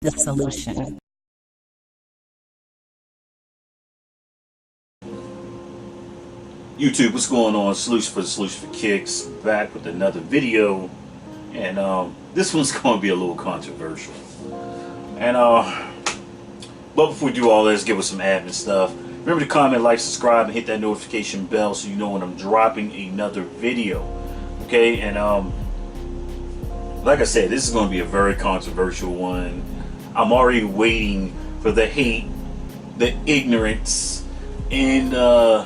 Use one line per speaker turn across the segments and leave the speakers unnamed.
the solution.
YouTube, what's going on? Solution for Kicks, back with another video, and this one's going to be a little controversial. And but before we do all this, give us some admin stuff. Remember to comment, like, subscribe, and hit that notification bell so you know when I'm dropping another video. Okay, and like I said, this is going to be a very controversial one. I'm already waiting for the hate, the ignorance, and the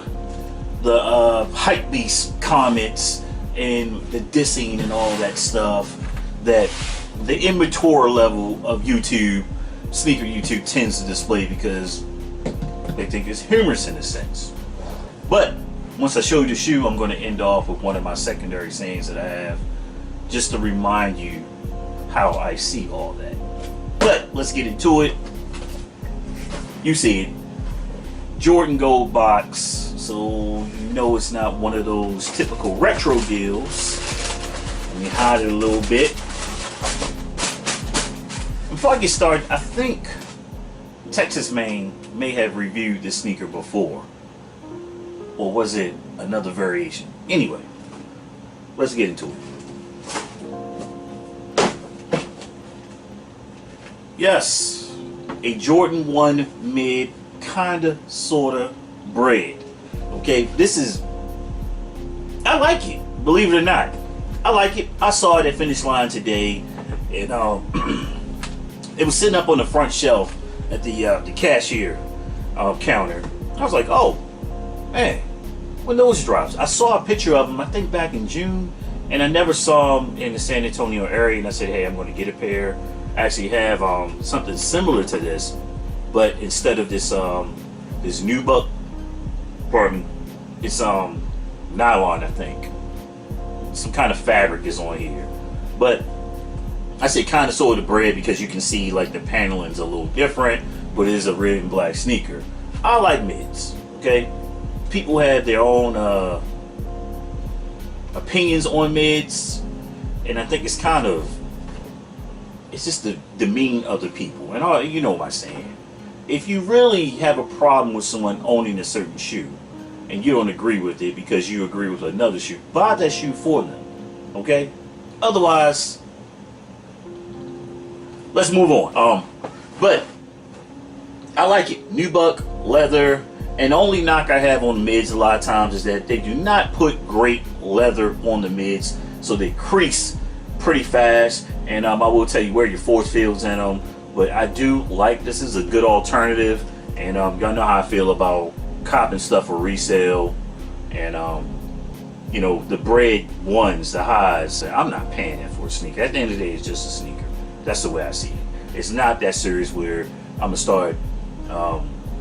hype beast comments and the dissing and all that stuff that the immature level of YouTube, sneaker YouTube, tends to display because they think it's humorous in a sense. But once I show you the shoe, I'm going to end off with one of my secondary sayings that I have, just to remind you how I see all that. But let's get into it. You see it, Jordan Gold box, so you know it's not one of those typical retro deals. Let me hide it a little bit. Before I get started, I think Texas Maine may have reviewed this sneaker before, or was it another variation? Anyway, let's get into it. Yes, a Jordan 1 mid, kinda, sorta, bread. Okay, this is, I like it, believe it or not. I like it. I saw it at Finish Line today, and it was sitting up on the front shelf at the cashier counter. I was like, oh, man, when those drops. I saw a picture of them, I think back in June, and I never saw them in the San Antonio area, and I said, hey, I'm going to get a pair. I actually have something similar to this, but instead of this this nubuck, pardon, it's nylon, I think. Some kind of fabric is on here, but I say kind of sort of bread because you can see like the paneling's a little different, but it is a red and black sneaker. I like mids. Okay, people have their own opinions on mids, and I think it's kind of, it's just the demean other people. And you know my saying, if you really have a problem with someone owning a certain shoe and you don't agree with it because you agree with another shoe, buy that shoe for them. Okay, otherwise, let's move on. But I like it. Nubuck, leather, and the only knock I have on the mids a lot of times is that they do not put great leather on the mids, so they crease pretty fast. And I will tell you, wear your force fields in them. But I do like, this is a good alternative, and y'all know how I feel about copping stuff for resale. And you know, the bread ones, the highs, I'm not paying that for a sneaker. At the end of the day, it's just a sneaker. That's the way I see it. It's not that serious where I'm gonna start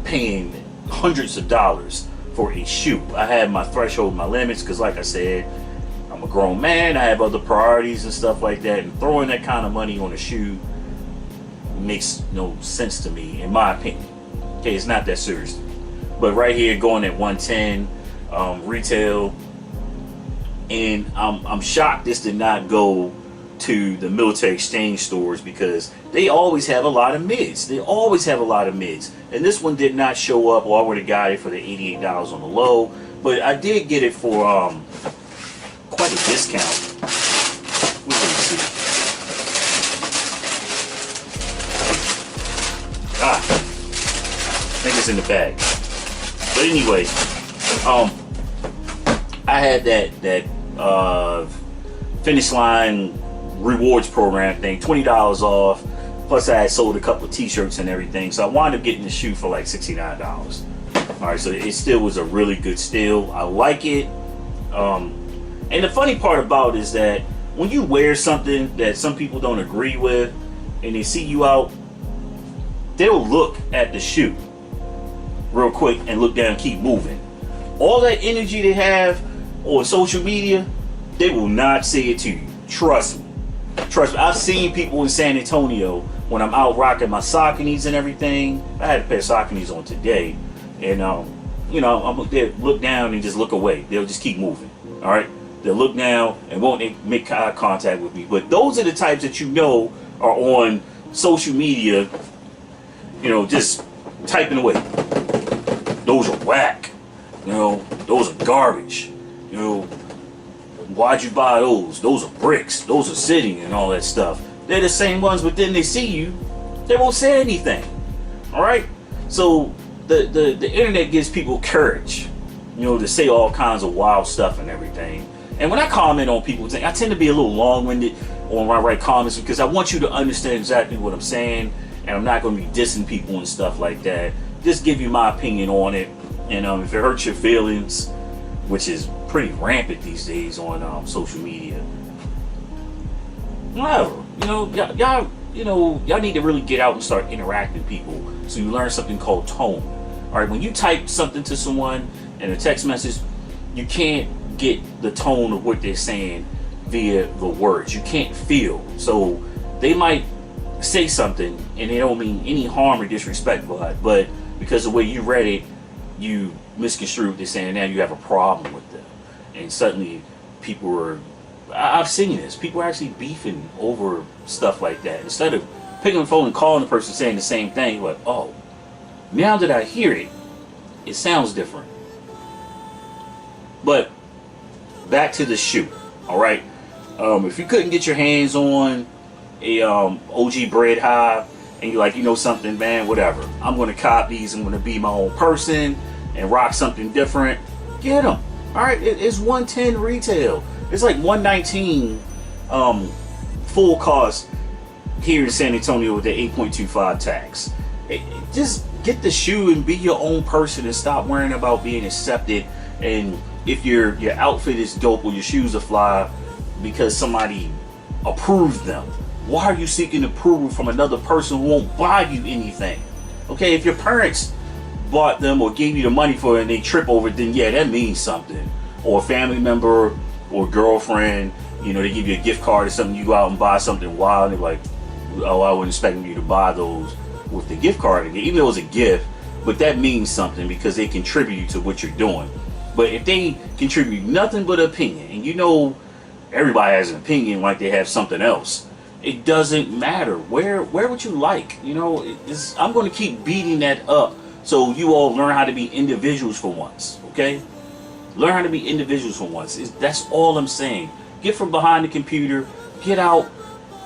paying hundreds of dollars for a shoe. I have my threshold, my limits, because like I said, I'm a grown man, I have other priorities and stuff like that, and throwing that kind of money on a shoe makes no sense to me, in my opinion. Okay, it's not that serious. But right here, going at 110 retail, and I'm shocked this did not go to the military exchange stores because they always have a lot of mids. They always have a lot of mids, and this one did not show up, or I would have got it for the $88 on the low. But I did get it for quite a discount. I think it's in the bag. But anyway, I had that Finish Line rewards program thing, $20 off. Plus I had sold a couple of t-shirts and everything, so I wound up getting the shoe for like $69. All right, so it still was a really good steal. I like it. And the funny part about it is that when you wear something that some people don't agree with and they see you out, they'll look at the shoe real quick and look down and keep moving. All that energy they have on social media, they will not say it to you. Trust me. Trust me. I've seen people in San Antonio when I'm out rocking my Sauconys and everything. I had a pair of Sauconys on today, and you know, they'll look down and just look away. They'll just keep moving. All right, they'll look down and won't make eye contact with me. But those are the types that you know are on social media, just typing away. Those are whack. Those are garbage. Why'd you buy those? Those are bricks. Those are sitting and all that stuff. They're the same ones, but then they see you, they won't say anything. All right. So the internet gives people courage, to say all kinds of wild stuff and everything. And when I comment on people's things, I tend to be a little long-winded on my right comments because I want you to understand exactly what I'm saying, and I'm not going to be dissing people and stuff like that. Just give you my opinion on it, and if it hurts your feelings, which is pretty rampant these days on social media, whatever. Y'all need to really get out and start interacting with people so you learn something called tone. All right, when you type something to someone in a text message, you can't get the tone of what they're saying via the words. You can't feel. So they might say something and they don't mean any harm or disrespect by it, but because the way you read it, you misconstrued what they're saying, and now you have a problem with them. And suddenly people are, I've seen this, people are actually beefing over stuff like that. Instead of picking up the phone and calling the person saying the same thing, like, oh, now that I hear it, it sounds different. But back to the shoe, all right? If you couldn't get your hands on a OG bread hive, and you're like, something, man, whatever, I'm going to cop these, I'm going to be my own person and rock something different, get them. All right, it's $110 retail. It's like $119 full cost here in San Antonio with the 8.25 tax. Just get the shoe and be your own person and stop worrying about being accepted. And if your outfit is dope or your shoes are fly because somebody approved them, why are you seeking approval from another person who won't buy you anything? Okay, if your parents bought them or gave you the money for it and they trip over it, then yeah, that means something. Or a family member or girlfriend, they give you a gift card or something, you go out and buy something wild, and they're like, oh, I wasn't expecting you to buy those with the gift card again, even though it was a gift, but that means something because they contribute to what you're doing. But if they contribute nothing but opinion, and everybody has an opinion like they have something else, it doesn't matter. Where would you like? I'm going to keep beating that up so you all learn how to be individuals for once, okay? Learn how to be individuals for once. That's all I'm saying. Get from behind the computer, get out,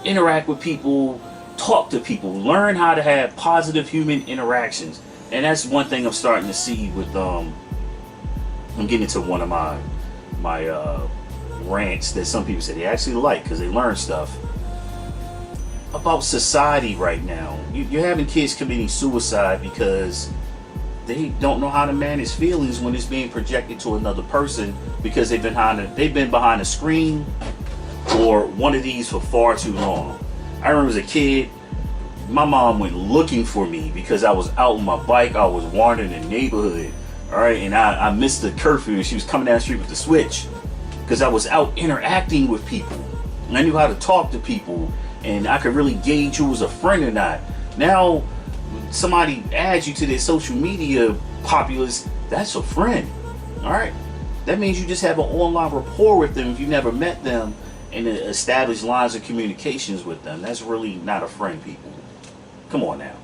interact with people, talk to people, learn how to have positive human interactions. And that's one thing I'm starting to see with I'm getting into one of my rants that some people say they actually like because they learn stuff about society right now. You're having kids committing suicide because they don't know how to manage feelings when it's being projected to another person because they've been behind a screen or one of these for far too long. I remember as a kid, my mom went looking for me because I was out on my bike. I was wandering the neighborhood, all right, and I missed the curfew and she was coming down the street with the switch because I was out interacting with people. And I knew how to talk to people, and I could really gauge who was a friend or not. Now, somebody adds you to their social media populace, that's a friend, all right? That means you just have an online rapport with them if you never met them and establish lines of communications with them. That's really not a friend, people. Come on now.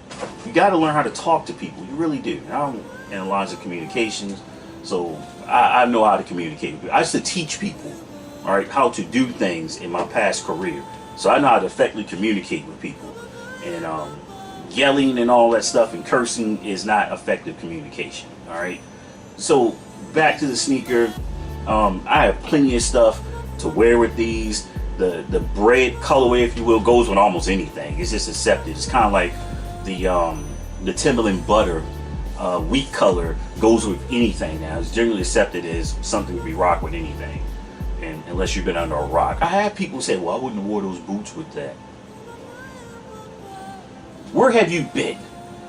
You got to learn how to talk to people. You really do. I'm in lines of communications, so I know how to communicate with people. I used to teach people, all right, how to do things in my past career. So I know how to effectively communicate with people. And yelling and all that stuff and cursing is not effective communication, all right? So back to the sneaker. I have plenty of stuff to wear with these. The bread colorway, if you will, goes with almost anything. It's just accepted. It's kind of like the Timberland butter wheat color goes with anything now. It's generally accepted as something to be rocked with anything, and unless you've been under a rock. I have people say, well, I wouldn't have wore those boots with that. Where have you been,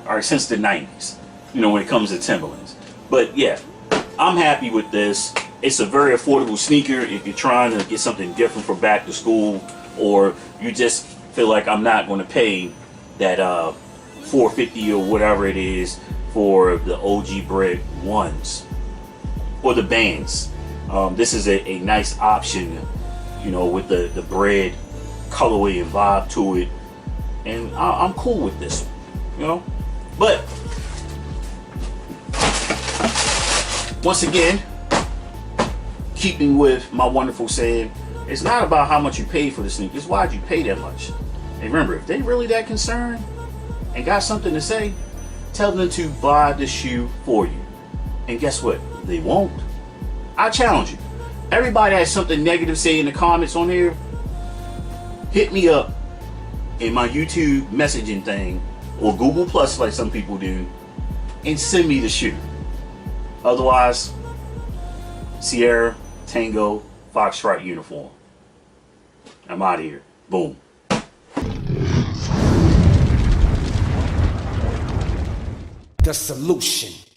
all right, since the 90s, when it comes to Timberlands? But yeah, I'm happy with this. It's a very affordable sneaker if you're trying to get something different for back to school, or you just feel like I'm not going to pay that $4.50 or whatever it is for the OG bread ones or the bands. This is a nice option, with the bread colorway and vibe to it. And I'm cool with this one, you know. But once again, keeping with my wonderful saying, it's not about how much you paid for the sneakers. It's why'd you pay that much. And remember, if they really that concerned and got something to say, tell them to buy the shoe for you. And guess what? They won't. I challenge you. Everybody has something negative to say in the comments on here. Hit me up in my YouTube messaging thing or Google Plus like some people do and send me the shoe. Otherwise, Sierra Tango Foxtrot uniform. I'm out of here. Boom.
The solution.